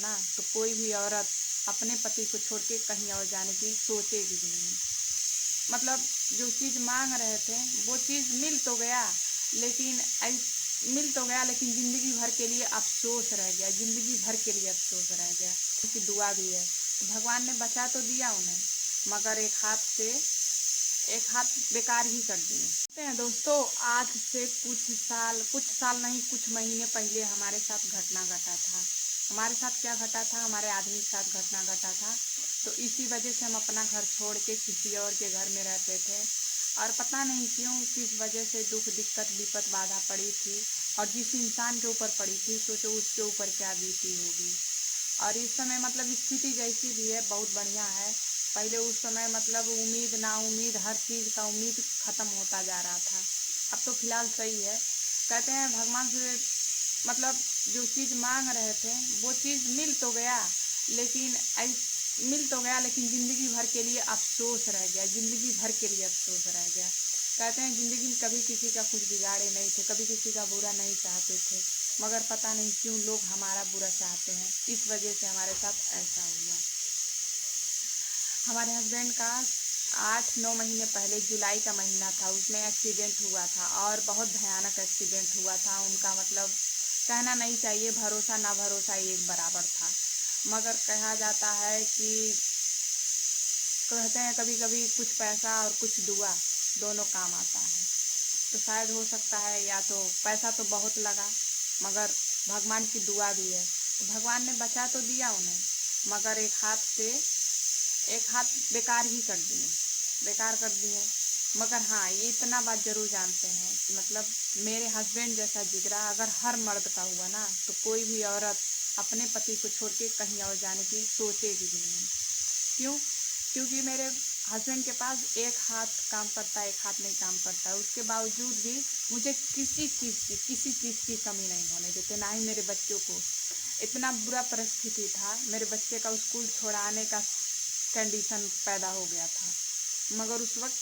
ना, तो कोई भी औरत अपने पति को छोड़ के कहीं और जाने की सोचेगी भी नहीं। मतलब जो चीज़ मांग रहे थे वो चीज़ मिल तो गया, लेकिन ज़िंदगी भर के लिए अफ़सोस रह गया, ज़िंदगी भर के लिए अफ़सोस रह गया। उनकी दुआ भी है, तो भगवान ने बचा तो दिया उन्हें, मगर एक हाथ बेकार ही कर दिए। कहते हैं दोस्तों, आज से कुछ साल नहीं, कुछ महीने पहले हमारे साथ घटना घटा था। हमारे साथ क्या घटा था? हमारे आदमी के साथ घटना घटा था। तो इसी वजह से हम अपना घर छोड़ के किसी और के घर में रहते थे, और पता नहीं क्यों किस वजह से दुख दिक्कत विपत बाधा पड़ी थी, और जिस इंसान के ऊपर पड़ी थी सोचो उसके ऊपर क्या बीती होगी। और इस समय मतलब स्थिति जैसी भी है बहुत बढ़िया है। पहले उस समय मतलब उम्मीद नाउम्मीद हर चीज़ का उम्मीद ख़त्म होता जा रहा था। अब तो फ़िलहाल सही है। कहते हैं भगवान से मतलब जो चीज़ मांग रहे थे वो चीज़ मिल तो गया, लेकिन ज़िंदगी भर के लिए अफ़सोस रह गया, ज़िंदगी भर के लिए अफ़सोस रह गया। कहते हैं ज़िंदगी में कभी किसी का कुछ बिगाड़े नहीं थे, कभी किसी का बुरा नहीं चाहते थे, मगर पता नहीं क्यों लोग हमारा बुरा चाहते हैं। इस वजह से हमारे साथ ऐसा हुआ। हमारे हस्बैंड का 8-9 महीने पहले जुलाई का महीना था, उसमें एक्सीडेंट हुआ था, और बहुत भयानक एक्सीडेंट हुआ था। उनका मतलब कहना नहीं चाहिए, भरोसा ना भरोसा एक बराबर था। मगर कहा जाता है कि कहते हैं कभी कभी कुछ पैसा और कुछ दुआ दोनों काम आता है। तो शायद हो सकता है, या तो पैसा तो बहुत लगा, मगर भगवान की दुआ भी है, तो भगवान ने बचा तो दिया उन्हें, मगर एक हाथ बेकार कर दिए। मगर हाँ, ये इतना बात ज़रूर जानते हैं कि मतलब मेरे हस्बैंड जैसा जिगरा अगर हर मर्द का हुआ ना, तो कोई भी औरत अपने पति को छोड़ के कहीं और जाने की सोचेगी भी नहीं। क्यों? क्योंकि मेरे हस्बैंड के पास एक हाथ काम करता है, एक हाथ नहीं काम करता है। उसके बावजूद भी मुझे किसी चीज़ की कमी नहीं होने देते, ना ही मेरे बच्चों को। इतना बुरा परिस्थिति था, मेरे बच्चे का स्कूल छोड़ाने का कंडीशन पैदा हो गया था, मगर उस वक्त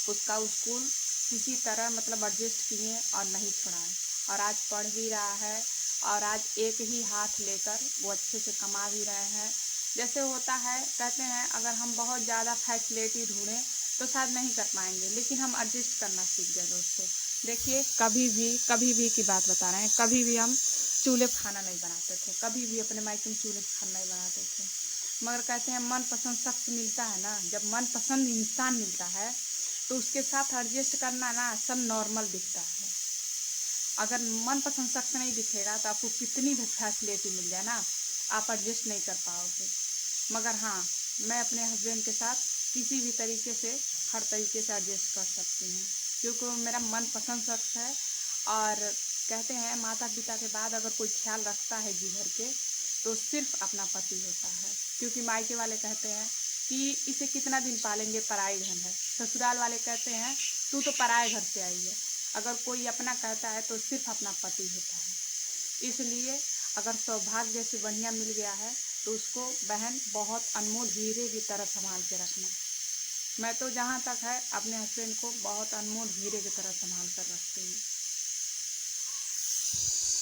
उसका स्कूल किसी तरह मतलब एडजस्ट किए और नहीं छुड़ाए, और आज पढ़ भी रहा है, और आज एक ही हाथ लेकर वो अच्छे से कमा भी रहे हैं। जैसे होता है, कहते हैं अगर हम बहुत ज़्यादा फैसिलिटी ढूंढें तो शायद नहीं कर पाएंगे, लेकिन हम एडजस्ट करना सीख गए दोस्तों। देखिए, कभी भी की बात बता रहे हैं, कभी भी हम चूल्हे पर खाना नहीं बनाते थे, कभी भी अपने मायके में चूल्हे पर खाना नहीं बनाते थे। मगर कहते हैं मनपसंद शख्स मिलता है ना, जब मनपसंद इंसान मिलता है तो उसके साथ एडजस्ट करना ना सब नॉर्मल दिखता है। अगर मनपसंद शख्स नहीं दिखेगा तो आपको कितनी भी फैसिलिटी मिल जाए ना, आप एडजस्ट नहीं कर पाओगे। मगर हाँ, मैं अपने हस्बैंड के साथ किसी भी तरीके से हर तरीके से एडजस्ट कर सकती हूँ, क्योंकि वो मेरा मनपसंद शख्स है। और कहते हैं माता पिता के बाद अगर कोई ख्याल रखता है जी भर के, तो सिर्फ अपना पति होता है। क्योंकि मायके वाले कहते हैं कि इसे कितना दिन पालेंगे, पराई धन है। ससुराल वाले कहते हैं तू तो पराए घर से आई है। अगर कोई अपना कहता है तो सिर्फ अपना पति होता है। इसलिए अगर सौभाग्य से बढ़िया मिल गया है तो उसको बहन बहुत अनमोल हीरे की तरह संभाल के रखना। मैं तो जहाँ तक है अपने हस्बैंड को बहुत अनमोल हीरे की तरह संभाल कर रखती हूँ।